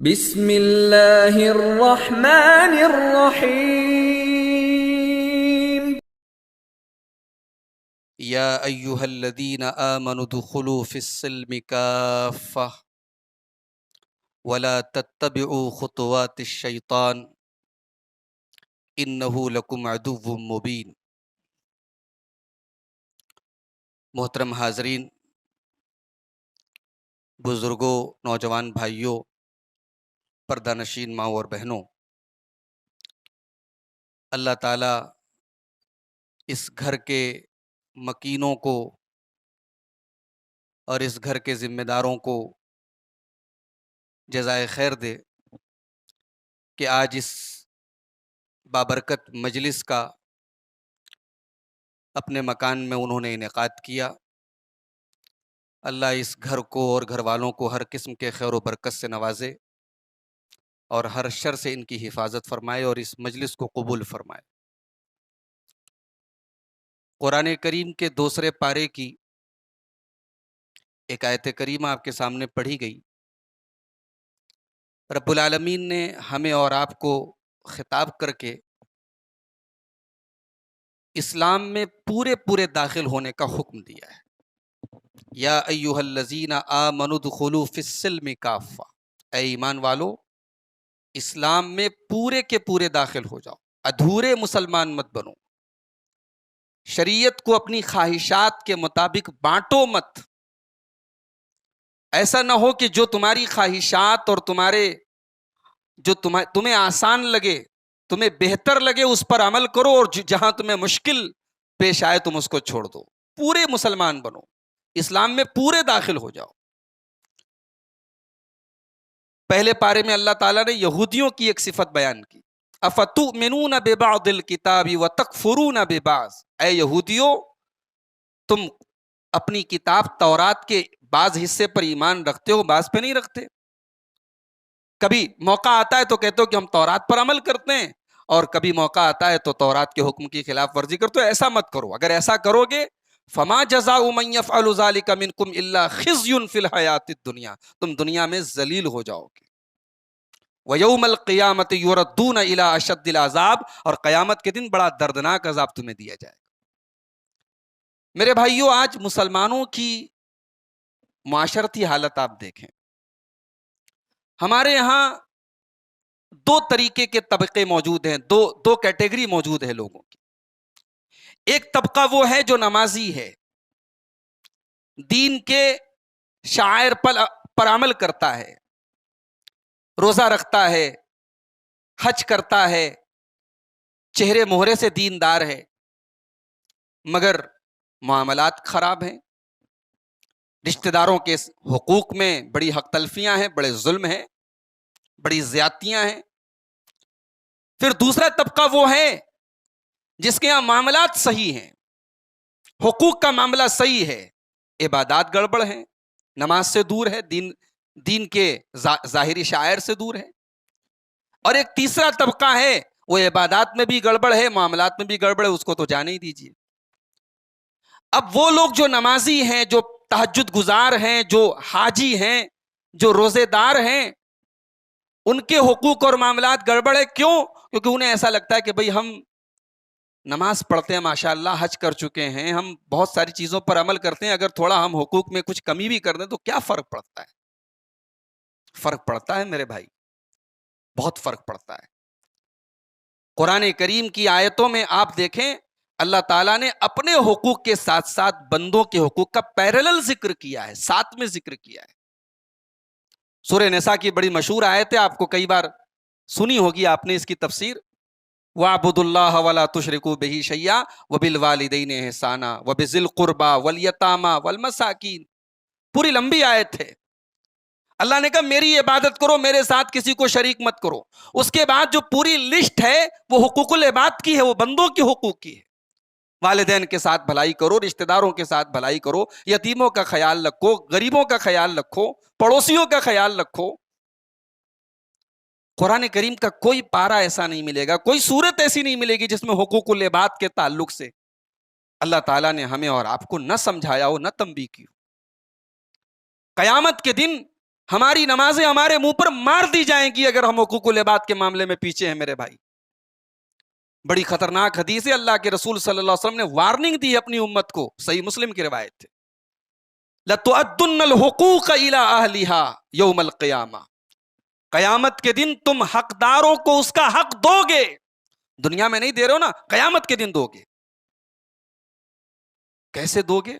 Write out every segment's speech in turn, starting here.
بسم اللہ الرحمن الرحیم یا ایہا الذین آمنوا ادخلوا فی السلم کافہ ولا تتبعوا خطوات الشیطان انہ لکم عدو مبین۔ محترم حاضرین، بزرگوں، نوجوان بھائیوں، پردہ نشین ماؤں اور بہنوں، اللہ تعالیٰ اس گھر کے مکینوں کو اور اس گھر کے ذمہ داروں کو جزائے خیر دے کہ آج اس بابرکت مجلس کا اپنے مکان میں انہوں نے انعقاد کیا۔ اللہ اس گھر کو اور گھر والوں کو ہر قسم کے خیر و برکت سے نوازے اور ہر شر سے ان کی حفاظت فرمائے اور اس مجلس کو قبول فرمائے۔ قرآن کریم کے دوسرے پارے کی ایک آیت کریمہ آپ کے سامنے پڑھی گئی۔ رب العالمین نے ہمیں اور آپ کو خطاب کر کے اسلام میں پورے داخل ہونے کا حکم دیا ہے۔ یا ایہا الذین آمنوا ادخلوا فی السلم کافہ، اے ایمان والو، اسلام میں پورے کے پورے داخل ہو جاؤ، ادھورے مسلمان مت بنو، شریعت کو اپنی خواہشات کے مطابق بانٹو مت۔ ایسا نہ ہو کہ جو تمہاری خواہشات اور جو تمہیں آسان لگے، تمہیں بہتر لگے، اس پر عمل کرو، اور جہاں تمہیں مشکل پیش آئے تم اس کو چھوڑ دو۔ پورے مسلمان بنو، اسلام میں پورے داخل ہو جاؤ۔ پہلے پارے میں اللہ تعالیٰ نے یہودیوں کی ایک صفت بیان کی، افتؤمنون ببعض الکتاب وتکفرون ببعض، اے یہودیوں، تم اپنی کتاب تورات کے بعض حصے پر ایمان رکھتے ہو، بعض پہ نہیں رکھتے۔ کبھی موقع آتا ہے تو کہتے ہو کہ ہم تورات پر عمل کرتے ہیں، اور کبھی موقع آتا ہے تو تورات کے حکم کی خلاف ورزی کرتے ہو۔ ایسا مت کرو، اگر ایسا کرو گے فما جزاء من يفعل ذلك منكم الا خزي في الحیات الدنیا، تم دنیا میں ذلیل ہو جاؤ گے۔ وَيَوْمَ الْقِيَامَةِ يُرَدُّونَ إِلَىٰ أَشَدِّ الْعَذَابِ، اور قیامت کے دن بڑا دردناک عذاب تمہیں دیا جائے گا۔ میرے بھائیوں، آج مسلمانوں کی معاشرتی حالت آپ دیکھیں، ہمارے یہاں دو طریقے کے طبقے موجود ہیں، دو کیٹیگری موجود ہے لوگوں کی۔ ایک طبقہ وہ ہے جو نمازی ہے، دین کے شعائر پر عمل کرتا ہے، روزہ رکھتا ہے، حج کرتا ہے، چہرے مہرے سے دیندار ہے، مگر معاملات خراب ہیں، رشتہ داروں کے حقوق میں بڑی حق تلفیاں ہیں، بڑے ظلم ہیں، بڑی زیادتیاں ہیں۔ پھر دوسرا طبقہ وہ ہے جس کے یہاں معاملات صحیح ہیں، حقوق کا معاملہ صحیح ہے، عبادات گڑبڑ ہیں، نماز سے دور ہے، دین کے ظاہری شعائر سے دور ہے۔ اور ایک تیسرا طبقہ ہے، وہ عبادات میں بھی گڑبڑ ہے، معاملات میں بھی گڑبڑ ہے، اس کو تو جانے ہی دیجیے۔ اب وہ لوگ جو نمازی ہیں، جو تہجد گزار ہیں، جو حاجی ہیں، جو روزے دار ہیں، ان کے حقوق اور معاملات گڑبڑ ہے۔ کیوں؟ کیونکہ انہیں ایسا لگتا ہے کہ بھئی ہم نماز پڑھتے ہیں، ماشاءاللہ حج کر چکے ہیں، ہم بہت ساری چیزوں پر عمل کرتے ہیں، اگر تھوڑا ہم حقوق میں کچھ کمی بھی کر دیں تو کیا فرق پڑتا ہے؟ فرق پڑتا ہے میرے بھائی، بہت فرق پڑتا ہے۔ قرآن کریم کی آیتوں میں آپ دیکھیں، اللہ تعالیٰ نے اپنے حقوق کے ساتھ ساتھ بندوں کے حقوق کا پیرلل ذکر کیا ہے، ساتھ میں ذکر کیا ہے۔ سورہ نساء کی بڑی مشہور آیت ہے، آپ کو کئی بار سنی ہوگی آپ نے اس کی تفسیر، وَاعْبُدُوا اللَّهَ وَلَا تُشْرِكُوا بِهِ شَيْئًا وَبِالْوَالِدَيْنِ إِحْسَانًا وَبِذِي الْقُرْبَى وَالْيَتَامَى وَالْمَسَاكِينِ، پوری لمبی آیت ہے۔ اللہ نے کہا میری عبادت کرو، میرے ساتھ کسی کو شریک مت کرو۔ اس کے بعد جو پوری لسٹ ہے وہ حقوق العباد کی ہے، وہ بندوں کے حقوق کی ہے۔ والدین کے ساتھ بھلائی کرو، رشتہ داروں کے ساتھ بھلائی کرو، یتیموں کا خیال رکھو، غریبوں کا خیال رکھو، پڑوسیوں کا خیال رکھو۔ قرآن کریم کا کوئی پارہ ایسا نہیں ملے گا، کوئی صورت ایسی نہیں ملے گی جس میں حقوق العباد کے تعلق سے اللہ تعالیٰ نے ہمیں اور آپ کو نہ سمجھایا ہو، نہ تنبیہ کی ہو۔ قیامت کے دن ہماری نمازیں ہمارے منہ پر مار دی جائیں گی اگر ہم حقوق العباد کے معاملے میں پیچھے ہیں میرے بھائی. بڑی خطرناک حدیث ہے. اللہ کے رسول صلی اللہ علیہ وسلم نے وارننگ دی اپنی امت کو. صحیح مسلم کی روایت ہے. لَتُؤَدُّنَّ الْحُقُوقَ إِلَىٰ أَهْلِهَا يَوْمَ الْقِيَامَةِ. قیامت کے دن تم حقداروں کو اس کا حق دو گے. دنیا میں نہیں دے رہے ہو نا, قیامت کے دن دو گے. کیسے دو گے؟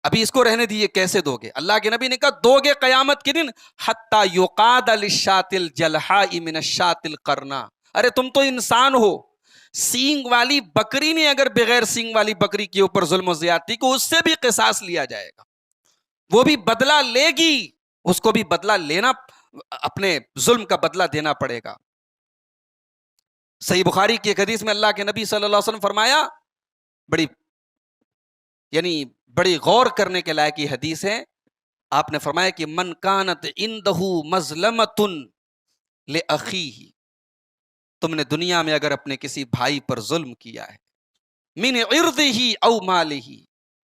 ابھی اس کو رہنے دیئے, کیسے دو گے؟ اللہ کے نبی نے کہا دو گے قیامت کے دن حتی یقاد للشاة الجلحاء من الشاة القرناء. ارے تم تو انسان ہو, سینگ والی بکری نے اگر بغیر سینگ والی بکری کے اوپر ظلم و زیادتی کو, اس سے بھی قصاص لیا جائے گا, وہ بھی بدلہ لے گی, اس کو بھی بدلہ لینا, اپنے ظلم کا بدلہ دینا پڑے گا. صحیح بخاری کی ایک حدیث میں اللہ کے نبی صلی اللہ علیہ وسلم فرمایا, بڑی غور کرنے کے لائق یہ حدیث ہے. آپ نے فرمایا کہ من کانت عنده مظلمۃ لاخیہ, تم نے دنیا میں اگر اپنے کسی بھائی پر ظلم کیا ہے, من عرضہ او مالہ,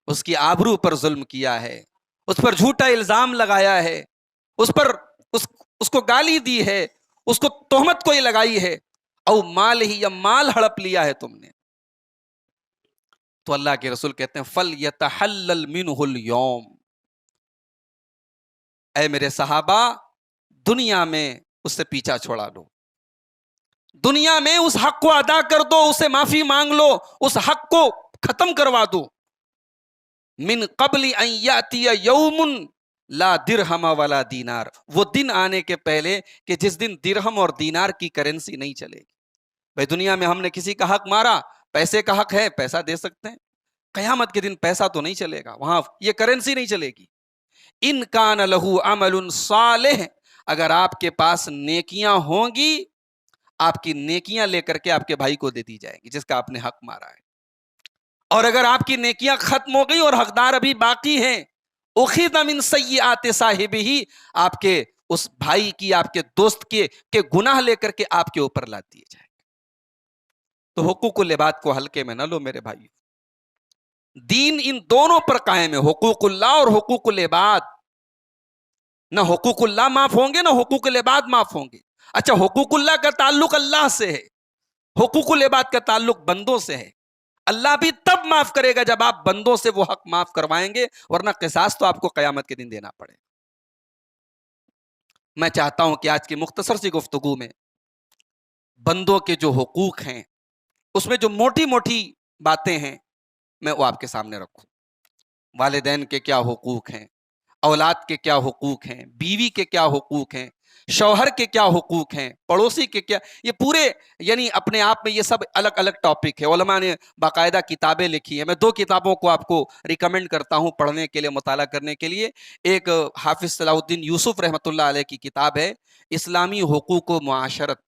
اس کی آبرو پر ظلم کیا ہے, اس پر جھوٹا الزام لگایا ہے, اس کو گالی دی ہے, اس کو تہمت کوئی لگائی ہے, او مالہ, یا مال ہڑپ لیا ہے تم نے, تو اللہ کے رسول کہتے ہیں فَلْيَتَحَلَّلْ مِنْهُ الْيَوْمِ. اے میرے صحابہ, دنیا میں اس سے پیچھا چھوڑا لو, دنیا میں اس حق کو ادا کر دو, اسے معافی مانگ لو, اس حق کو ختم کروا دو. من قبل ان یاتی یوم لا درہم ولا دینار, وہ دن آنے کے پہلے کہ جس دن درہم اور دینار کی کرنسی نہیں چلے گی. بھائی دنیا میں ہم نے کسی کا حق مارا, پیسے کا حق ہے, پیسہ دے سکتے ہیں. قیامت کے دن پیسہ تو نہیں چلے گا, وہاں یہ کرنسی نہیں چلے گی. ان کان لہو عمل صالح, اگر آپ کے پاس نیکیاں ہوں گی, آپ کی نیکیاں لے کر کے آپ کے بھائی کو دے دی جائے گی جس کا آپ نے حق مارا ہے. اور اگر آپ کی نیکیاں ختم ہو گئی اور حقدار ابھی باقی ہیں, اخذ من سیئات صاحبہ, آپ کے اس بھائی کی, آپ کے دوست کے گناہ لے کر کے آپ کے اوپر لا دیے جائے. تو حقوق العباد کو ہلکے میں نہ لو میرے بھائی. دین ان دونوں پر قائم ہے, حقوق اللہ اور حقوق العباد. نہ حقوق اللہ معاف ہوں گے نہ حقوق العباد معاف ہوں گے. اچھا, حقوق اللہ کا تعلق اللہ سے ہے, حقوق العباد کا تعلق بندوں سے ہے. اللہ بھی تب معاف کرے گا جب آپ بندوں سے وہ حق معاف کروائیں گے, ورنہ قصاص تو آپ کو قیامت کے دن دینا پڑے. میں چاہتا ہوں کہ آج کی مختصر سی گفتگو میں بندوں کے جو حقوق ہیں, اس میں جو موٹی موٹی باتیں ہیں, میں وہ آپ کے سامنے رکھوں. والدین کے کیا حقوق ہیں, اولاد کے کیا حقوق ہیں, بیوی کے کیا حقوق ہیں, شوہر کے کیا حقوق ہیں, پڑوسی کے کیا, یہ پورے اپنے آپ میں یہ سب الگ الگ ٹاپک ہے. علماء نے باقاعدہ کتابیں لکھی ہیں. میں 2 کتابوں کو آپ کو ریکمینڈ کرتا ہوں پڑھنے کے لیے, مطالعہ کرنے کے لیے. ایک حافظ صلاح الدین یوسف رحمۃ اللہ علیہ کی کتاب ہے اسلامی حقوق و معاشرت,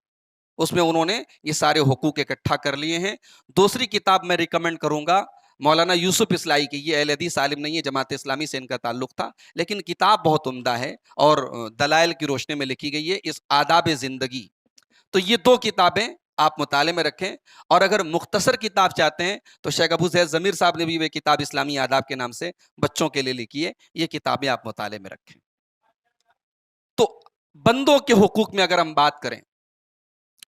اس میں انہوں نے یہ سارے حقوق اکٹھا کر لیے ہیں. دوسری کتاب میں ریکمینڈ کروں گا مولانا یوسف اصلاحی کی. یہ اہل حدیث عالم نہیں ہے, جماعت اسلامی سے ان کا تعلق تھا, لیکن کتاب بہت عمدہ ہے اور دلائل کی روشنی میں لکھی گئی ہے, اس آداب زندگی. تو یہ 2 کتابیں آپ مطالعے میں رکھیں. اور اگر مختصر کتاب چاہتے ہیں تو شیخ ابو زید ضمیر صاحب نے بھی وہ کتاب اسلامی آداب کے نام سے بچوں کے لیے لکھی ہے. یہ کتابیں آپ مطالعے میں رکھیں. تو بندوں کے حقوق میں اگر ہم بات کریں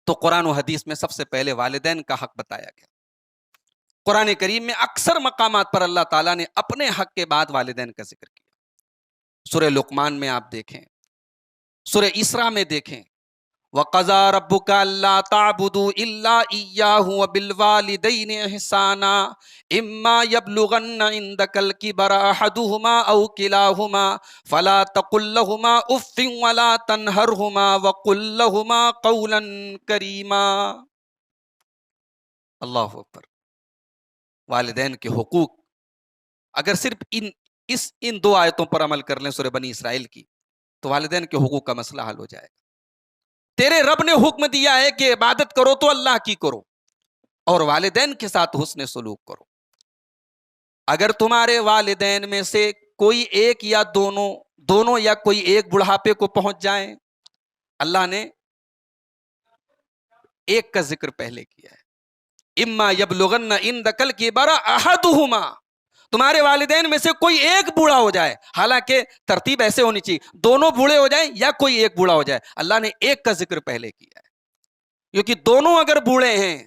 تو قرآن و حدیث میں سب سے پہلے والدین کا حق بتایا گیا. قرآن کریم میں اکثر مقامات پر اللہ تعالیٰ نے اپنے حق کے بعد والدین کا ذکر کیا. سورہ لقمان میں آپ دیکھیں, سورہ اسراء میں دیکھیں, وَقَضَىٰ رَبُّكَ أَلَّا تَعْبُدُوا إِلَّا إِيَّاهُ وَبِالْوَالِدَيْنِ إِحْسَانًا إِمَّا يَبْلُغَنَّ عِندَكَ الْكِبَرَ أَحَدُهُمَا أَوْ كِلَاهُمَا فَلَا تَقُل لَّهُمَا أُفٍّ وَلَا تَنْهَرْهُمَا وَقُل لَّهُمَا قَوْلًا كَرِيمًا. اللہ اکبر. والدین کے حقوق اگر صرف ان 2 آیتوں پر عمل کر لیں سورہ بنی اسرائیل کی, تو والدین کے حقوق کا مسئلہ حل ہو جائے گا. تیرے رب نے حکم دیا ہے کہ عبادت کرو تو اللہ کی کرو, اور والدین کے ساتھ حسن سلوک کرو. اگر تمہارے والدین میں سے کوئی ایک یا دونوں یا کوئی ایک بڑھاپے کو پہنچ جائیں, اللہ نے ایک کا ذکر پہلے کیا ہے, اما یبلغن عندک الکبر احدہما, تمہارے والدین میں سے کوئی ایک بوڑھا ہو جائے، حالانکہ ترتیب ایسے ہونی چاہیے دونوں بوڑھے ہو جائیں یا کوئی ایک بوڑھا ہو جائے، اللہ نے ایک کا ذکر پہلے کیا ہے، کیونکہ دونوں اگر بوڑھے ہیں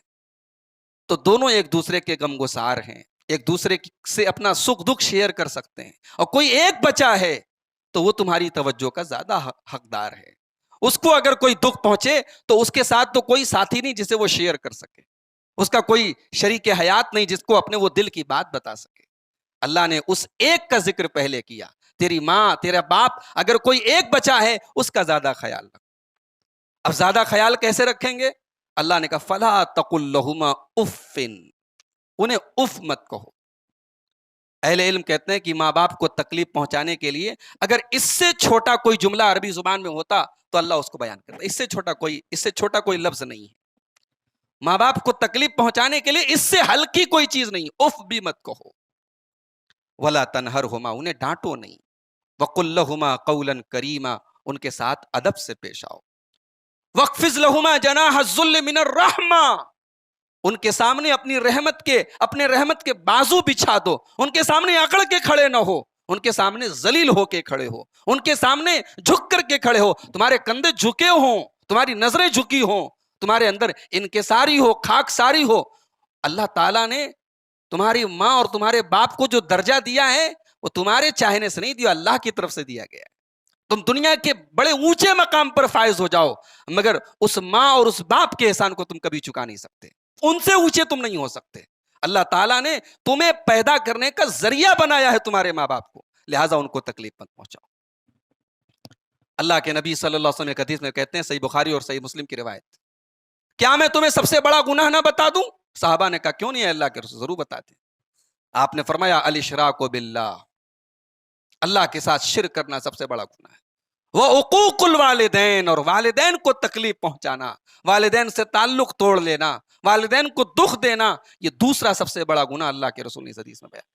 تو دونوں ایک دوسرے کے غم گسار ہیں، ایک دوسرے سے اپنا سکھ دکھ شیئر کر سکتے ہیں، اور کوئی ایک بچہ ہے تو وہ تمہاری توجہ کا زیادہ حقدار ہے، اس کو اگر کوئی دکھ پہنچے تو اس کے ساتھ تو کوئی ساتھی نہیں جسے وہ شیئر کر سکے، اس کا کوئی شریک حیات نہیں جس کو اپنے وہ دل کی بات بتا سکے۔ اللہ نے اس ایک کا ذکر پہلے کیا، تیری ماں تیرا باپ اگر کوئی ایک بچہ ہے اس کا زیادہ خیال رکھ۔ اب زیادہ خیال کیسے رکھیں گے؟ اللہ نے کہا فلا تقل لہما اف، انہیں اف مت کہو۔ اہل علم کہتے ہیں کہ ماں باپ کو تکلیف پہنچانے کے لیے اگر اس سے چھوٹا کوئی جملہ عربی زبان میں ہوتا تو اللہ اس کو بیان کرتا، اس سے چھوٹا کوئی لفظ نہیں ہے۔ ماں باپ کو تکلیف پہنچانے کے لیے اس سے ہلکی کوئی چیز نہیں، اف بھی مت کہو۔ ولا تنہرہما، انہیں ڈانٹو نہیں۔ وقل لہما قولا کریما، ان کے ساتھ ادب سے پیش آؤ۔ وَاخْفِضْ لَهُمَا جَنَاحَ الذُّلِّ مِنَ الرَّحْمَةِ، ان کے سامنے اپنے رحمت کے بازو بچھا دو، ان کے سامنے اکڑ کے کھڑے نہ ہو، ان کے سامنے ذلیل ہو کے کھڑے ہو، ان کے سامنے جھک کر کے کھڑے ہو، تمہارے کندھے جھکے ہوں، تمہاری نظریں جھکی ہوں، تمہارے اندر انکساری ہو، خاک ساری ہو۔ اللہ تعالیٰ نے تمہاری ماں اور تمہارے باپ کو جو درجہ دیا ہے وہ تمہارے چاہنے سے نہیں دیا، اللہ کی طرف سے دیا گیا ہے۔ تم دنیا کے بڑے اونچے مقام پر فائز ہو جاؤ مگر اس ماں اور اس باپ کے احسان کو تم کبھی چکا نہیں سکتے، ان سے اونچے تم نہیں ہو سکتے۔ اللہ تعالیٰ نے تمہیں پیدا کرنے کا ذریعہ بنایا ہے تمہارے ماں باپ کو، لہٰذا ان کو تکلیف مت پہنچاؤ۔ اللہ کے نبی صلی اللہ علیہ وسلم ایک حدیث میں کہتے ہیں، صحیح بخاری اور صحیح مسلم کی روایت، کیا میں تمہیں سب سے بڑا گناہ نہ بتا دوں؟ صحابہ نے کہا کیوں نہیں ہے اللہ کے رسول، ضرور بتاتے۔ آپ نے فرمایا الاشراک باللہ، اللہ کے ساتھ شرک کرنا سب سے بڑا گناہ ہے۔ وعقوق الوالدین، اور والدین کو تکلیف پہنچانا، والدین سے تعلق توڑ لینا، والدین کو دکھ دینا، یہ دوسرا سب سے بڑا گناہ اللہ کے رسول نے اس حدیث میں بیان۔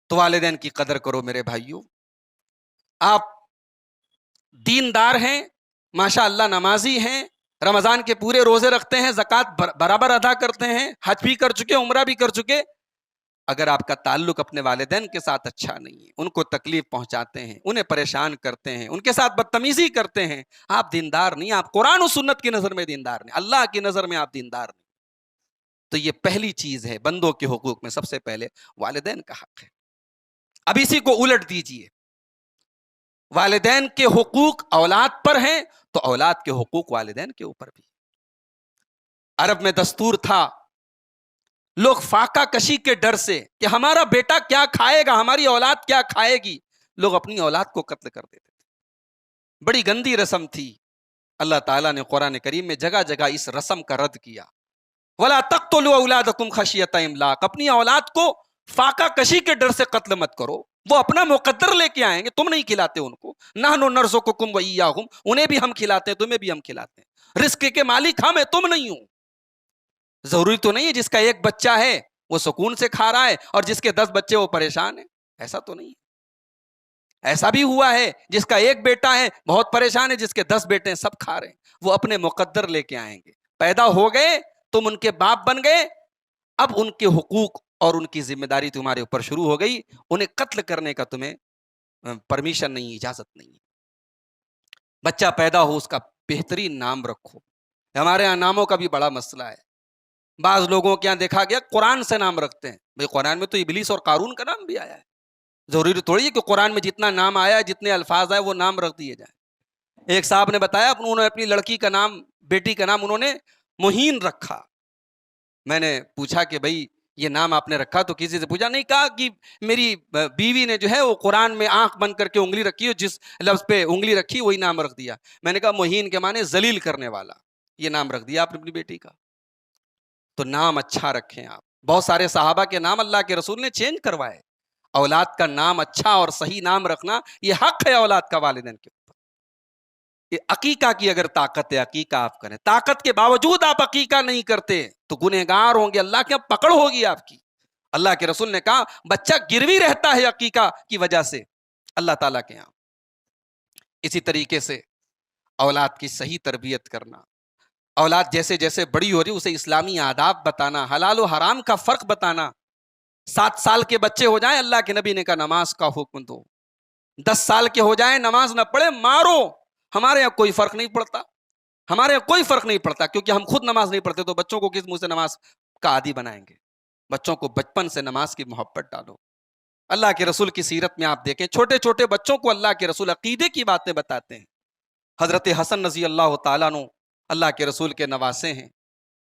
تو والدین کی قدر کرو میرے بھائیوں۔ آپ دیندار ہیں، ماشاء اللہ نمازی ہیں، رمضان کے پورے روزے رکھتے ہیں، زکوٰۃ برابر ادا کرتے ہیں، حج بھی کر چکے، عمرہ بھی کر چکے، اگر آپ کا تعلق اپنے والدین کے ساتھ اچھا نہیں ہے، ان کو تکلیف پہنچاتے ہیں، انہیں پریشان کرتے ہیں، ان کے ساتھ بدتمیزی کرتے ہیں، آپ دیندار نہیں، آپ قرآن و سنت کی نظر میں دیندار نہیں، اللہ کی نظر میں آپ دیندار نہیں۔ تو یہ پہلی چیز ہے بندوں کے حقوق میں، سب سے پہلے والدین کا حق ہے۔ اب اسی کو الٹ دیجئے، والدین کے حقوق اولاد پر ہیں تو اولاد کے حقوق والدین کے اوپر بھی۔ عرب میں دستور تھا، لوگ فاقہ کشی کے ڈر سے کہ ہمارا بیٹا کیا کھائے گا، ہماری اولاد کیا کھائے گی، لوگ اپنی اولاد کو قتل کر دیتے تھے۔ بڑی گندی رسم تھی۔ اللہ تعالیٰ نے قرآن کریم میں جگہ جگہ اس رسم کا رد کیا۔ وَلَا تَقْتُلُوا أَوْلَادَكُمْ خَشْيَةَ إِمْلَاقٍ، اپنی اولاد کو فاقہ کشی کے ڈر سے قتل مت کرو، وہ اپنا مقدر لے کے آئیں گے، تم نہیں کھلاتے ان کو۔ نَحْنُ نَرْزُقُكُمْ وَإِيَّاهُمْ، انہیں بھی ہم کھلاتے ہیں، تمہیں بھی ہم کھلاتے ہیں، رزق کے مالک ہم ہیں، تم نہیں ہو۔ ضروری تو نہیں ہے جس کا ایک بچہ ہے وہ سکون سے کھا رہا ہے اور جس کے 10 بچے وہ پریشان ہیں، ایسا تو نہیں ہے۔ ایسا بھی ہوا ہے جس کا ایک بیٹا ہے بہت پریشان ہے، جس کے 10 بیٹے ہیں سب کھا رہے ہیں۔ وہ اپنے مقدر لے کے آئیں گے، پیدا ہو گئے تم ان کے باپ بن گئے، اب ان کے حقوق اور ان کی ذمہ داری تمہارے اوپر شروع ہو گئی، انہیں قتل کرنے کا تمہیں پرمیشن نہیں، اجازت نہیں ہے۔ بچہ پیدا ہو اس کا بہترین نام رکھو۔ ہمارے یہاں ناموں کا بھی بڑا مسئلہ ہے، بعض لوگوں کے یہاں دیکھا گیا قرآن سے نام رکھتے ہیں، بھئی قرآن میں تو ابلیس اور قارون کا نام بھی آیا ہے، ضروری تھوڑی ہے کہ قرآن میں جتنا نام آیا ہے، جتنے الفاظ آئے وہ نام رکھ دیے جائیں۔ ایک صاحب نے بتایا انہوں نے اپنی لڑکی کا نام، بیٹی کا نام انہوں نے مہین رکھا۔ میں نے پوچھا کہ بھئی یہ نام آپ نے رکھا تو کسی سے پوچھا؟ نہیں، کہا کہ میری بیوی نے جو ہے وہ قرآن میں آنکھ بند کر کے انگلی رکھی، جس لفظ پہ انگلی رکھی وہی نام رکھ دیا۔ میں نے کہا مہین کے معنی ذلیل کرنے والا، یہ نام رکھ دیا آپ نے اپنی بیٹی کا۔ تو نام اچھا رکھیں آپ۔ بہت سارے صحابہ کے نام اللہ کے رسول نے چینج کروائے۔ اولاد کا نام اچھا اور صحیح نام رکھنا یہ حق ہے اولاد کا والدین کے اوپر۔ یہ عقیقہ کی اگر طاقت ہے عقیقہ آپ کریں، طاقت کے باوجود آپ عقیقہ نہیں کرتے تو گنہگار ہوں گے، اللہ کے پکڑ ہوگی آپ کی۔ اللہ کے رسول نے کہا بچہ گروی رہتا ہے عقیقہ کی وجہ سے اللہ تعالیٰ کے یہاں۔ اسی طریقے سے اولاد کی صحیح تربیت کرنا، اولاد جیسے جیسے بڑی ہو رہی اسے اسلامی آداب بتانا، حلال و حرام کا فرق بتانا، 7 سال کے بچے ہو جائیں اللہ کے نبی نے کہا نماز کا حکم دو، 10 سال کے ہو جائیں نماز نہ پڑھے مارو، ہمارے یہاں کوئی فرق نہیں پڑتا، ہمارے یہاں کوئی فرق نہیں پڑتا، کیونکہ ہم خود نماز نہیں پڑھتے تو بچوں کو کس منہ سے نماز کا عادی بنائیں گے؟ بچوں کو بچپن سے نماز کی محبت ڈالو۔ اللہ کے رسول کی سیرت میں آپ دیکھیں چھوٹے چھوٹے بچوں کو اللہ کے رسول عقیدے کی باتیں بتاتے ہیں۔ حضرت حسن رضی اللہ تعالیٰ عنہ اللہ کے رسول کے نواسے ہیں،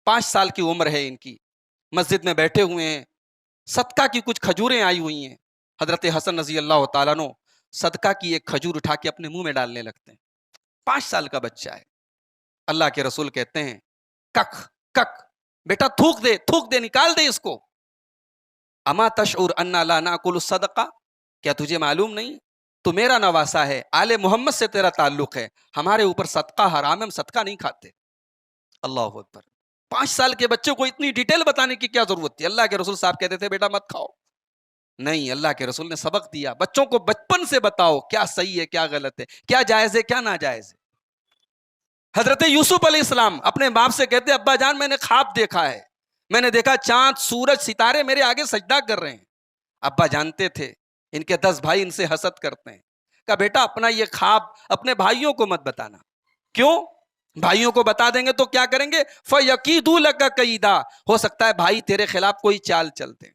5 سال کی عمر ہے ان کی، مسجد میں بیٹھے ہوئے ہیں، صدقہ کی کچھ کھجوریں آئی ہوئی ہیں، حضرت حسن رضی اللہ تعالیٰ عنہ صدقہ کی ایک کھجور اٹھا کے اپنے منہ میں ڈالنے لگتے ہیں، 5 سال کا بچہ ہے۔ اللہ کے رسول کہتے ہیں کک کک، بیٹا تھوک دے نکال دے اس کو۔ اما تشعر انا لا ناکل الصدقہ، کیا تجھے معلوم نہیں تو میرا نواسا ہے، آل محمد سے تیرا تعلق ہے، ہمارے اوپر صدقہ حرام ہے، ہم صدقہ نہیں کھاتے۔ اللہ اکبر، 5 سال کے بچے کو اتنی ڈیٹیل بتانے کی کیا ضرورت تھی؟ اللہ کے رسول صاحب کہتے تھے بیٹا مت کھاؤ، نہیں، اللہ کے رسول نے سبق دیا، بچوں کو بچپن سے بتاؤ کیا صحیح ہے کیا غلط ہے، کیا جائز ہے کیا ناجائز ہے۔ حضرت یوسف علیہ السلام اپنے باپ سے کہتے ابا جان میں نے خواب دیکھا ہے، میں نے دیکھا چاند سورج ستارے میرے آگے سجدہ کر رہے ہیں۔ ابا جانتے تھے ان کے 10 بھائی ان سے حسد کرتے ہیں، کہا بیٹا اپنا یہ خواب اپنے بھائیوں کو مت بتانا، کیوں؟ بھائیوں کو بتا دیں گے تو کیا کریں گے؟ فَيَكِيدُوا لَكَ كَيْدًا، ہو سکتا ہے بھائی تیرے خلاف کوئی چال چلتے ہیں۔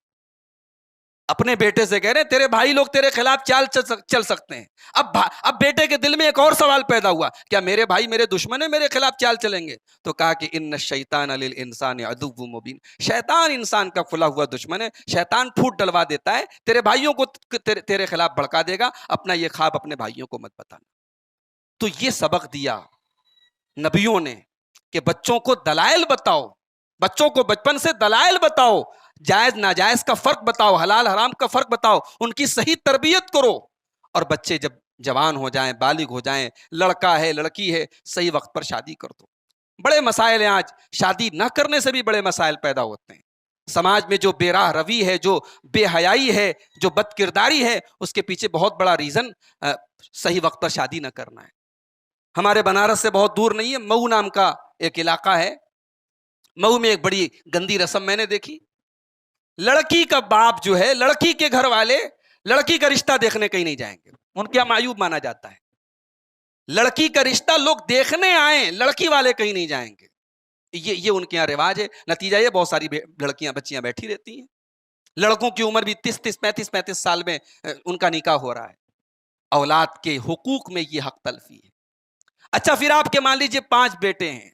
اپنے بیٹے سے کہہ رہے ہیں تیرے بھائی لوگ تیرے خلاف چال چل سکتے ہیں۔ اب بیٹے کے دل میں ایک اور سوال پیدا ہوا، کیا میرے بھائی میرے دشمن ہیں میرے خلاف چال چلیں گے؟ تو کہا کہ ان الشیطان للانسان عدو مبین، شیطان انسان کا کھلا ہوا دشمن ہے، شیطان پھوٹ ڈلوا دیتا ہے، تیرے بھائیوں کو تیرے خلاف بھڑکا دے گا، اپنا یہ خواب اپنے بھائیوں کو مت بتانا۔ تو یہ سبق دیا نبیوں نے کہ بچوں کو دلائل بتاؤ، بچوں کو بچپن سے دلائل بتاؤ، جائز ناجائز کا فرق بتاؤ، حلال حرام کا فرق بتاؤ، ان کی صحیح تربیت کرو، اور بچے جب جوان ہو جائیں بالغ ہو جائیں، لڑکا ہے لڑکی ہے، صحیح وقت پر شادی کر دو۔ بڑے مسائل ہیں آج، شادی نہ کرنے سے بھی بڑے مسائل پیدا ہوتے ہیں سماج میں، جو بے راہ روی ہے، جو بے حیائی ہے، جو بد کرداری ہے، اس کے پیچھے بہت بڑا ریزن صحیح وقت پر شادی نہ کرنا ہے۔ ہمارے بنارس سے بہت دور نہیں ہے، مئو نام کا ایک علاقہ ہے، مئو میں ایک بڑی گندی رسم میں نے دیکھی، لڑکی کا باپ جو ہے، لڑکی کے گھر والے لڑکی کا رشتہ دیکھنے کہیں نہیں جائیں گے، ان کے یہاں معیوب مانا جاتا ہے، لڑکی کا رشتہ لوگ دیکھنے آئیں، لڑکی والے کہیں نہیں جائیں گے، یہ ان کے یہاں رواج ہے۔ نتیجہ یہ بہت ساری بچیاں بیٹھی رہتی ہیں، لڑکوں کی عمر بھی 35 سال میں ان کا نکاح ہو رہا ہے۔ اولاد کے حقوق میں یہ حق تلفی ہے۔ اچھا پھر آپ کے مان لیجیے 5 بیٹے ہیں،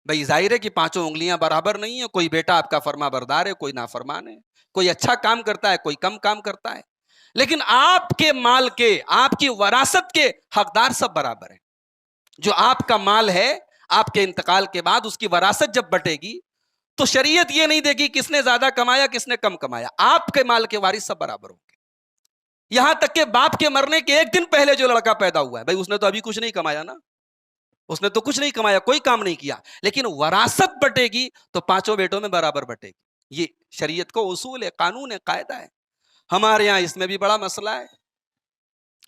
بھائی ظاہر ہے کہ 5 انگلیاں برابر نہیں ہیں، کوئی بیٹا آپ کا فرما بردار ہے، کوئی نافرمان ہے، کوئی اچھا کام کرتا ہے، کوئی کم کام کرتا ہے، لیکن آپ کے مال کے، آپ کی وراثت کے حقدار سب برابر ہیں۔ جو آپ کا مال ہے، آپ کے انتقال کے بعد اس کی وراثت جب بٹے گی تو شریعت یہ نہیں دے گی کس نے زیادہ کمایا کس نے کم کمایا، آپ کے مال کے وارث سب برابر ہوں گے۔ یہاں تک کہ باپ کے مرنے کے 1 دن پہلے جو لڑکا پیدا ہوا ہے، بھائی اس نے تو ابھی کچھ نہیں کمایا نا، اس نے تو کچھ نہیں کمایا، کوئی کام نہیں کیا، لیکن وراثت بٹے گی تو 5 بیٹوں میں برابر بٹے گی۔ یہ شریعت کو اصول ہے، قانون ہے، قاعدہ ہے۔ ہمارے یہاں اس میں بھی بڑا مسئلہ ہے،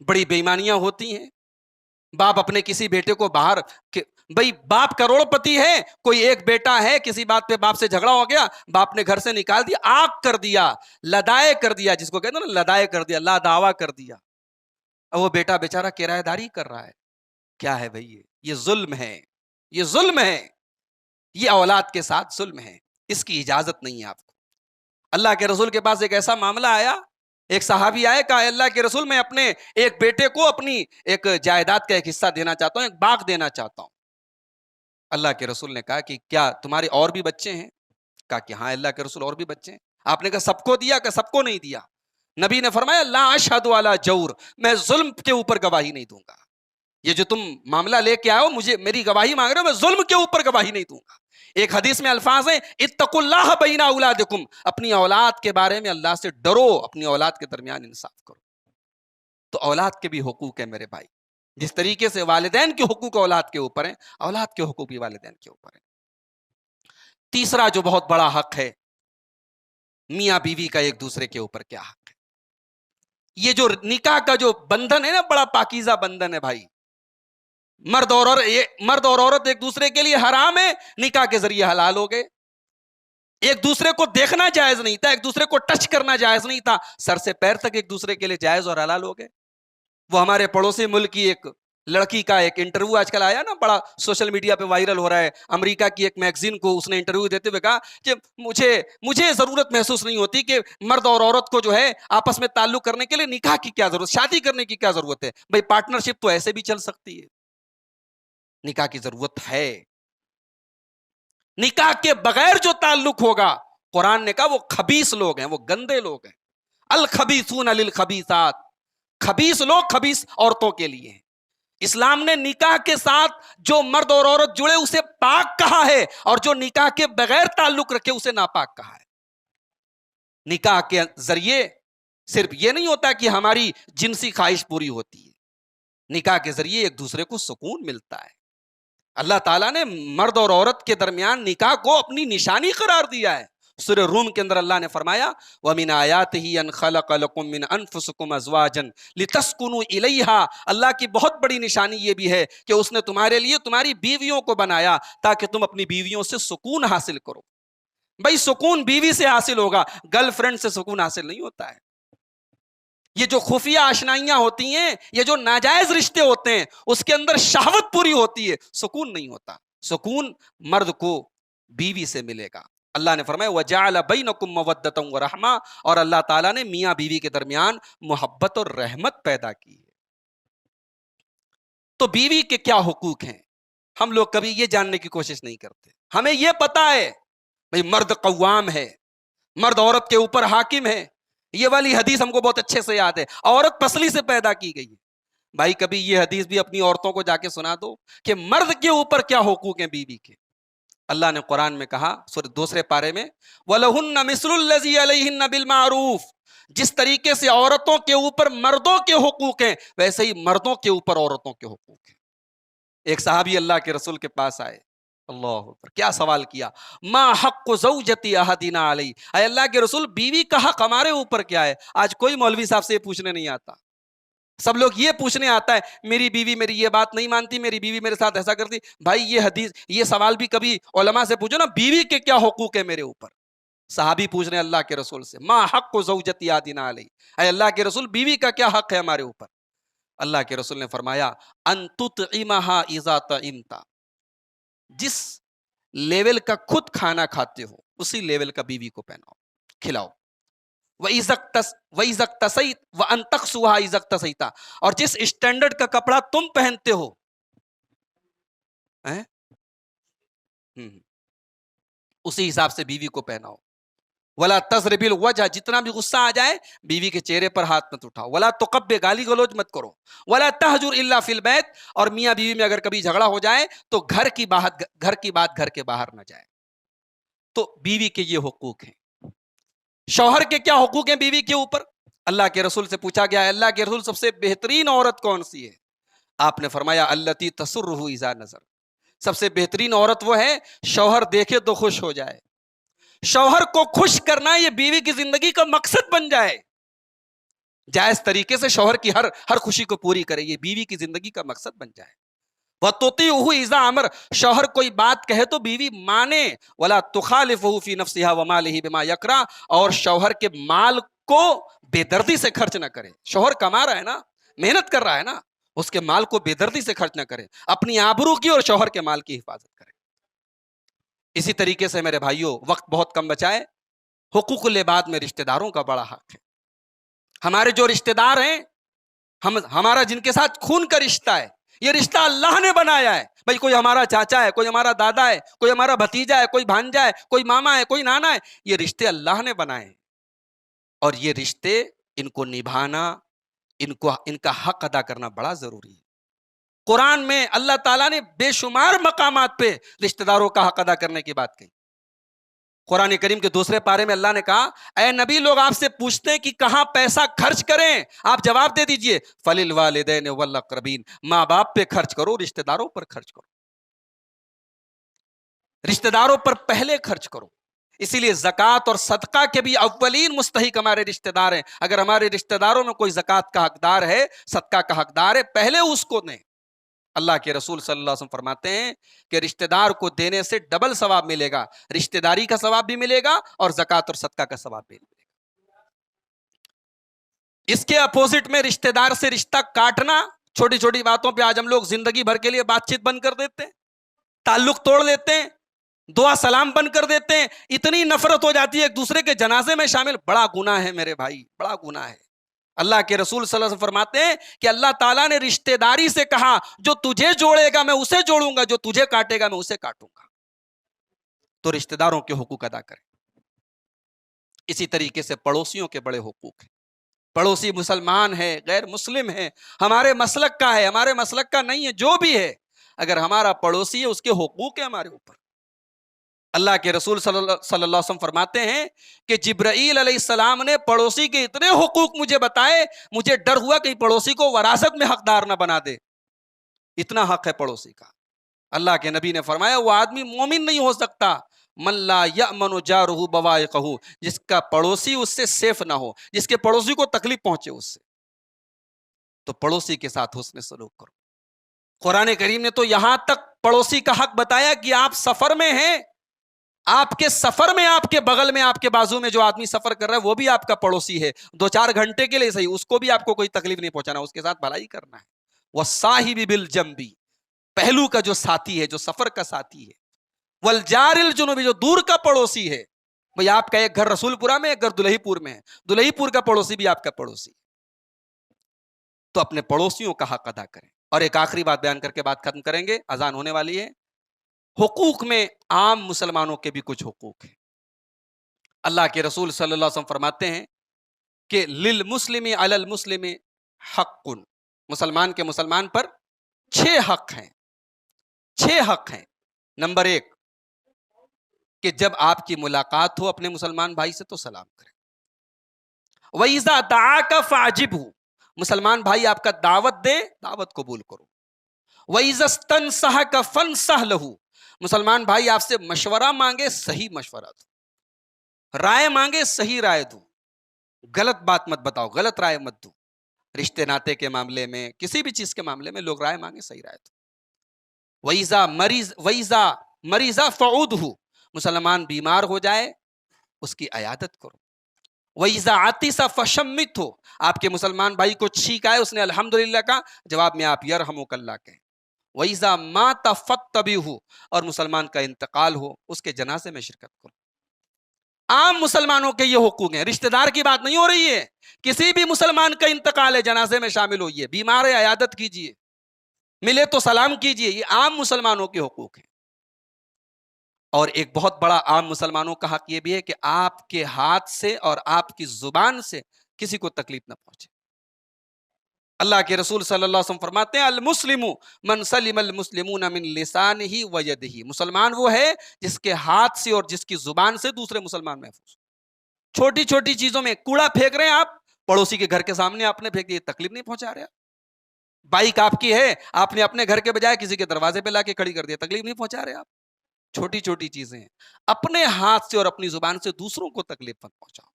بڑی بے ایمانیاں ہوتی ہیں۔ باپ اپنے کسی بیٹے کو باہر، بھائی باپ کروڑ پتی ہے، کوئی ایک بیٹا ہے، کسی بات پہ باپ سے جھگڑا ہو گیا، باپ نے گھر سے نکال دیا، آگ کر دیا، لدائے کر دیا، جس کو کہتے ہیں نا لدائے کر دیا، لا دعویٰ کر دیا، اور وہ بیٹا بیچارہ کرایہ داری کر رہا ہے۔ کیا ہے بھائی؟ یہ ظلم ہے، یہ ظلم ہے، یہ اولاد کے ساتھ ظلم ہے، اس کی اجازت نہیں ہے آپ کو۔ اللہ کے رسول کے پاس ایک ایسا معاملہ آیا، ایک صحابی آئے، کہا اللہ کے رسول میں اپنے ایک بیٹے کو اپنی ایک جائیداد کا ایک حصہ دینا چاہتا ہوں، ایک باغ دینا چاہتا ہوں۔ اللہ کے رسول نے کہا کہ کیا تمہارے اور بھی بچے ہیں؟ کہا کہ ہاں اللہ کے رسول اور بھی بچے ہیں۔ آپ نے کہا سب کو دیا؟ کہ سب کو نہیں دیا۔ نبی نے فرمایا لا اشہد علی جور، میں ظلم کے اوپر گواہی نہیں دوں گا۔ یہ جو تم معاملہ لے کے آئے ہو، مجھے میری گواہی مانگ رہے ہو، میں ظلم کے اوپر گواہی نہیں دوں گا۔ ایک حدیث میں الفاظ ہیں اتقوا اللہ بین اولادکم، اپنی اولاد کے بارے میں اللہ سے ڈرو، اپنی اولاد کے درمیان انصاف کرو۔ تو اولاد کے بھی حقوق ہیں میرے بھائی، جس طریقے سے والدین کے حقوق اولاد کے اوپر ہیں، اولاد کے حقوق بھی والدین کے اوپر ہیں۔ تیسرا جو بہت بڑا حق ہے، میاں بیوی کا ایک دوسرے کے اوپر کیا حق ہے۔ یہ جو نکاح کا جو بندھن ہے نا، بڑا پاکیزہ بندھن ہے بھائی، مرد اور عورت ایک دوسرے کے لیے حرام ہے، نکاح کے ذریعے حلال ہو گئے۔ ایک دوسرے کو دیکھنا جائز نہیں تھا, ایک دوسرے کو ٹچ کرنا جائز نہیں تھا, سر سے پیر تک ایک دوسرے کے لیے جائز اور حلال ہو گئے. وہ ہمارے پڑوسی ملک کی ایک لڑکی کا ایک انٹرویو آج کل آیا نا, بڑا سوشل میڈیا پہ وائرل ہو رہا ہے. امریکہ کی ایک میگزین کو اس نے انٹرویو دیتے ہوئے کہا کہ مجھے ضرورت محسوس نہیں ہوتی کہ مرد اور عورت کو جو ہے آپس میں تعلق کرنے کے لیے نکاح کی کیا ضرورت, شادی کرنے کی کیا ضرورت ہے. بھائی پارٹنرشپ تو ایسے بھی چل سکتی ہے, نکاح کی ضرورت ہے. نکاح کے بغیر جو تعلق ہوگا, قرآن نے کہا وہ خبیث لوگ ہیں, وہ گندے لوگ ہیں. الخبیثون للخبیثات, خبیث لوگ خبیث عورتوں کے لیے ہیں. اسلام نے نکاح کے ساتھ جو مرد اور عورت جڑے اسے پاک کہا ہے, اور جو نکاح کے بغیر تعلق رکھے اسے ناپاک کہا ہے. نکاح کے ذریعے صرف یہ نہیں ہوتا کہ ہماری جنسی خواہش پوری ہوتی ہے, نکاح کے ذریعے ایک دوسرے کو سکون ملتا ہے. اللہ تعالیٰ نے مرد اور عورت کے درمیان نکاح کو اپنی نشانی قرار دیا ہے. سورہ روم کے اندر اللہ نے فرمایا وَمِنْ آيَاتِهِ أَنْ خَلَقَ لَكُم مِّنْ أَنفُسِكُمْ أَزْوَاجًا لِتَسْكُنُوا إِلَيْهَا. اللہ کی بہت بڑی نشانی یہ بھی ہے کہ اس نے تمہارے لیے تمہاری بیویوں کو بنایا تاکہ تم اپنی بیویوں سے سکون حاصل کرو. بھائی سکون بیوی سے حاصل ہوگا, گرل فرینڈ سے سکون حاصل نہیں ہوتا ہے. یہ جو خفیہ آشنائیاں ہوتی ہیں, یہ جو ناجائز رشتے ہوتے ہیں, اس کے اندر شہوت پوری ہوتی ہے, سکون نہیں ہوتا. سکون مرد کو بیوی سے ملے گا. اللہ نے فرمایا وَجَعَلَ بَيْنَكُمْ مَوَدَّةً وَرَحْمَةً, اور اللہ تعالیٰ نے میاں بیوی کے درمیان محبت اور رحمت پیدا کی ہے. تو بیوی کے کیا حقوق ہیں, ہم لوگ کبھی یہ جاننے کی کوشش نہیں کرتے. ہمیں یہ پتا ہے بھئی مرد قوام ہے, مرد عورت کے اوپر حاکم ہے. یہ والی حدیث ہم کو بہت اچھے سے یاد ہے, عورت پسلی سے پیدا کی گئی ہے. بھائی کبھی یہ حدیث بھی اپنی عورتوں کو جا کے سنا دو کہ مرد کے اوپر کیا حقوق ہیں بیوی کے. اللہ نے قرآن میں کہا دوسرے پارے میں وَلَهُنَّ مِثْلُ الَّذِي عَلَيْهِنَّ بِالْمَعْرُوفِ, جس طریقے سے عورتوں کے اوپر مردوں کے حقوق ہیں ویسے ہی مردوں کے اوپر عورتوں کے حقوق ہیں. ایک صحابی اللہ کے رسول کے پاس آئے, اللہ اکبر, کیا سوال کیا, ما حق زوجتی احدنا علی, اے اللہ کے رسول بیوی کا حق ہمارے اوپر کیا ہے. آج کوئی مولوی صاحب سے یہ پوچھنے نہیں آتا, سب لوگ یہ پوچھنے آتا ہے میری بیوی میری یہ بات نہیں مانتی, میری بیوی میرے ساتھ ایسا کرتی. بھائی یہ حدیث, یہ سوال بھی کبھی علماء سے پوچھو نا, بیوی کے کیا حقوق ہے میرے اوپر. صحابی پوچھ رہے ہیں اللہ کے رسول سے ما حق زوجتی احدنا علی, اے اللہ کے رسول بیوی کا کیا حق ہے ہمارے اوپر. اللہ کے رسول نے فرمایا ان تطعمها اذا طعمت, جس لیول کا خود کھانا کھاتے ہو اسی لیول کا بیوی کو پہناؤ, کھلاؤ. وَإِذَا اكْتَسَيْتَ وَأَن تَكْسُوهَا إِذَا اكْتَسَيْتَ, اور جس اسٹینڈرڈ کا کپڑا تم پہنتے ہو اسی حساب سے بیوی کو پہناؤ. وَلَا تَضْرِبِ الْوَجْهَ, جتنا بھی غصہ آ جائے بیوی کے چہرے پر ہاتھ مت اٹھاؤ. وَلَا تُقَبِّ, گالی گلوچ مت کرو. وَلَا تَهْجُرْ إِلَّا فِي الْبَيْتِ, اور میاں بیوی میں اگر کبھی جھگڑا ہو جائے تو گھر کی بات گھر کے باہر نہ جائے. تو بیوی کے یہ حقوق ہیں. شوہر کے کیا حقوق ہیں بیوی کے اوپر؟ اللہ کے رسول سے پوچھا گیا ہے اللہ کے رسول سب سے بہترین عورت کون سی ہے؟ آپ نے فرمایا التی تسرہ اذا نظر, سب سے بہترین عورت وہ ہے شوہر دیکھے تو خوش ہو جائے. شوہر کو خوش کرنا یہ بیوی کی زندگی کا مقصد بن جائے, جائز طریقے سے شوہر کی ہر خوشی کو پوری کرے, یہ بیوی کی زندگی کا مقصد بن جائے. وَتُطِيعُهُ إِذَا أَمَرَ, شوہر کوئی بات کہے تو بیوی مانے. وَلَا تُخَالِفُهُ فِي نَفْسِهَا وَمَالِهِ بِمَا يَكْرَهُ, اور شوہر کے مال کو بے دردی سے خرچ نہ کرے. شوہر کما رہا ہے نا, محنت کر رہا ہے نا, اس کے مال کو بے دردی سے خرچ نہ کرے, اپنی آبرو کی اور شوہر کے مال کی حفاظت کرے. اسی طریقے سے میرے بھائیوں, وقت بہت کم بچا ہے, حقوق العباد میں رشتہ داروں کا بڑا حق ہے. ہمارے جو رشتہ دار ہیں, ہمارا جن کے ساتھ خون کا رشتہ ہے, یہ رشتہ اللہ نے بنایا ہے. بھائی کوئی ہمارا چاچا ہے, کوئی ہمارا دادا ہے, کوئی ہمارا بھتیجا ہے, کوئی بھانجا ہے, کوئی ماما ہے, کوئی نانا ہے, یہ رشتے اللہ نے بنائے ہیں. اور یہ رشتے ان کو نبھانا, ان کا حق ادا کرنا بڑا ضروری ہے. قرآن میں اللہ تعالیٰ نے بے شمار مقامات پہ رشتہ داروں کا حق ادا کرنے کی بات کہی. قرآن کریم کے دوسرے پارے میں اللہ نے کہا اے نبی, لوگ آپ سے پوچھتے ہیں کہ کہاں پیسہ خرچ کریں, آپ جواب دے دیجئے فَلِلْوَالِدَيْنِ وَالْأَقْرَبِينَ, ماں باپ پہ خرچ کرو, رشتہ داروں پر خرچ کرو, رشتہ داروں پر پہلے خرچ کرو. اسی لیے زکوٰۃ اور صدقہ کے بھی اولین مستحق ہمارے رشتہ دار ہیں. اگر ہمارے رشتہ داروں میں کوئی زکوٰۃ کا حقدار ہے, صدقہ کا حقدار ہے, پہلے اس کو دیں. اللہ کے رسول صلی اللہ علیہ وسلم فرماتے ہیں کہ رشتہ دار کو دینے سے ڈبل ثواب ملے گا، رشتہ داری کا ثواب بھی ملے گا اور زکوٰۃ اور صدقہ کا ثواب بھی ملے گا۔ اس کے اپوزٹ میں رشتہ دار سے رشتہ کاٹنا، چھوٹی چھوٹی باتوں پہ آج ہم لوگ زندگی بھر کے لیے بات چیت بند کر دیتے ہیں، تعلق توڑ لیتے ہیں، دعا سلام بند کر دیتے ہیں، اتنی نفرت ہو جاتی ہے ایک دوسرے کے جنازے میں شامل۔ بڑا گناہ ہے میرے بھائی، بڑا گناہ ہے۔ اللہ کے رسول صلی اللہ علیہ وسلم فرماتے ہیں کہ اللہ تعالیٰ نے رشتہ داری سے کہا جو تجھے جوڑے گا میں اسے جوڑوں گا، جو تجھے کاٹے گا میں اسے کاٹوں گا۔ تو رشتہ داروں کے حقوق ادا کریں۔ اسی طریقے سے پڑوسیوں کے بڑے حقوق ہیں۔ پڑوسی مسلمان ہے، غیر مسلم ہے، ہمارے مسلک کا ہے، ہمارے مسلک کا نہیں ہے، جو بھی ہے، اگر ہمارا پڑوسی ہے اس کے حقوق ہیں ہمارے اوپر۔ اللہ کے رسول صلی اللہ علیہ وسلم فرماتے ہیں کہ جبرائیل علیہ السلام نے پڑوسی کے اتنے حقوق مجھے بتائے، مجھے ڈر ہوا کہ پڑوسی کو وراثت میں حقدار نہ بنا دے، اتنا حق ہے پڑوسی کا۔ اللہ کے نبی نے فرمایا وہ آدمی مومن نہیں ہو سکتا من لا یأمن جارہ بوائقہ، جس کا پڑوسی اس سے سیف نہ ہو، جس کے پڑوسی کو تکلیف پہنچے اس سے۔ تو پڑوسی کے ساتھ حسن سلوک کرو۔ قرآن کریم نے تو یہاں تک پڑوسی کا حق بتایا کہ آپ سفر میں ہیں، آپ کے سفر میں، آپ کے بغل میں، آپ کے بازو میں جو آدمی سفر کر رہا ہے وہ بھی آپ کا پڑوسی ہے، 2-4 گھنٹے کے لیے صحیح، اس کو بھی آپ کو کوئی تکلیف نہیں پہنچانا، اس کے ساتھ بھلائی کرنا ہے۔ والصاحب بالجنب، پہلو کا جو ساتھی ہے، جو سفر کا ساتھی ہے۔ والجار الجنوب، جو دور کا پڑوسی ہے۔ بھئی آپ کا ایک گھر رسول پورہ میں، ایک گھر دلہی پور میں ہے، دلہی پور کا پڑوسی بھی آپ کا پڑوسی ہے۔ تو اپنے پڑوسیوں کا حق ادا کریں۔ اور ایک آخری بات بیان کر کے بات ختم کریں گے، اذان ہونے والی ہے۔ حقوق میں عام مسلمانوں کے بھی کچھ حقوق ہیں۔ اللہ کے رسول صلی اللہ علیہ وسلم فرماتے ہیں کہ للمسلم علی المسلم حق، مسلمان کے مسلمان پر 6 حق ہیں، 6 حق ہیں۔ نمبر 1 کہ جب آپ کی ملاقات ہو اپنے مسلمان بھائی سے تو سلام کریں۔ وَإِذَا دَعَاكَ فَأَجِبْهُ، مسلمان بھائی آپ کا دعوت دے، دعوت قبول کرو۔ وَإِذَا اسْتَنصَحَكَ فَانصَحْ لَهُ، مسلمان بھائی آپ سے مشورہ مانگے، صحیح مشورہ دو، رائے مانگے، صحیح رائے دو، غلط بات مت بتاؤ، غلط رائے مت دو۔ رشتے ناتے کے معاملے میں، کسی بھی چیز کے معاملے میں لوگ رائے مانگے، صحیح رائے دو۔ وَإِذَا مَرِضَ فَعُودْهُ، مسلمان بیمار ہو جائے اس کی عیادت کرو۔ وَإِذَا عَطِسَ فَشَمِّتْهُ، آپ کے مسلمان بھائی کو چھینک آئے، اس نے الحمدللہ کہا، جواب میں آپ یرحمک اللہ کہیں۔ وَإِذَا مَاتَ فَاتَّبِعْهُ، اور مسلمان کا انتقال ہو اس کے جنازے میں شرکت کرو۔ عام مسلمانوں کے یہ حقوق ہیں، رشتہ دار کی بات نہیں ہو رہی ہے۔ کسی بھی مسلمان کا انتقال ہے، جنازے میں شامل ہوئیے، بیمار ہے عیادت کیجیے، ملے تو سلام کیجیے، یہ عام مسلمانوں کے حقوق ہیں۔ اور ایک بہت بڑا عام مسلمانوں کا حق یہ بھی ہے کہ آپ کے ہاتھ سے اور آپ کی زبان سے کسی کو تکلیف نہ پہنچے۔ اللہ کے رسول صلی اللہ علیہ وسلم فرماتے ہیں المسلم من سلم المسلمون من لسانہ و یدہ، مسلمان وہ ہے جس کے ہاتھ سے اور جس کی زبان سے دوسرے مسلمان محفوظ۔ چھوٹی چھوٹی چیزوں میں کوڑا پھینک رہے ہیں آپ، پڑوسی کے گھر کے سامنے آپ نے پھینک دیا، تکلیف نہیں پہنچا رہے آپ۔ بائک آپ کی ہے، آپ نے اپنے گھر کے بجائے کسی کے دروازے پہ لا کے کھڑی کر دیا، تکلیف نہیں پہنچا رہے آپ۔ چھوٹی چھوٹی چیزیں ہیں، اپنے ہاتھ سے اور اپنی زبان سے دوسروں کو تکلیف مت پہنچاؤ۔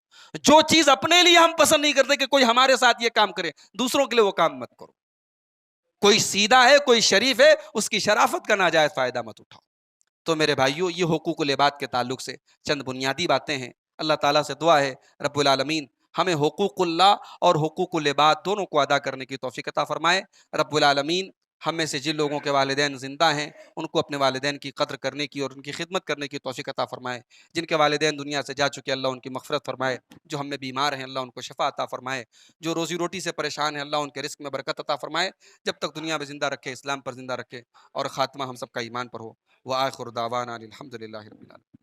جو چیز اپنے لیے ہم پسند نہیں کرتے کہ کوئی ہمارے ساتھ یہ کام کرے، دوسروں کے لیے وہ کام مت کرو۔ کوئی سیدھا ہے، کوئی شریف ہے، اس کی شرافت کا ناجائز فائدہ مت اٹھاؤ۔ تو میرے بھائیوں، یہ حقوق العباد کے تعلق سے چند بنیادی باتیں ہیں۔ اللہ تعالیٰ سے دعا ہے رب العالمین ہمیں حقوق اللہ اور حقوق العباد دونوں کو ادا کرنے کی توفیق عطا فرمائے۔ رب العالمین ہم میں سے جن لوگوں کے والدین زندہ ہیں ان کو اپنے والدین کی قدر کرنے کی اور ان کی خدمت کرنے کی توفیق عطا فرمائے۔ جن کے والدین دنیا سے جا چکے اللہ ان کی مغفرت فرمائے۔ جو ہم میں بیمار ہیں اللہ ان کو شفا عطا فرمائے۔ جو روزی روٹی سے پریشان ہیں اللہ ان کے رزق میں برکت عطا فرمائے۔ جب تک دنیا میں زندہ رکھے، اسلام پر زندہ رکھے، اور خاتمہ ہم سب کا ایمان پر ہو۔ وآخر دعوانا الحمدللہ رب العالمین۔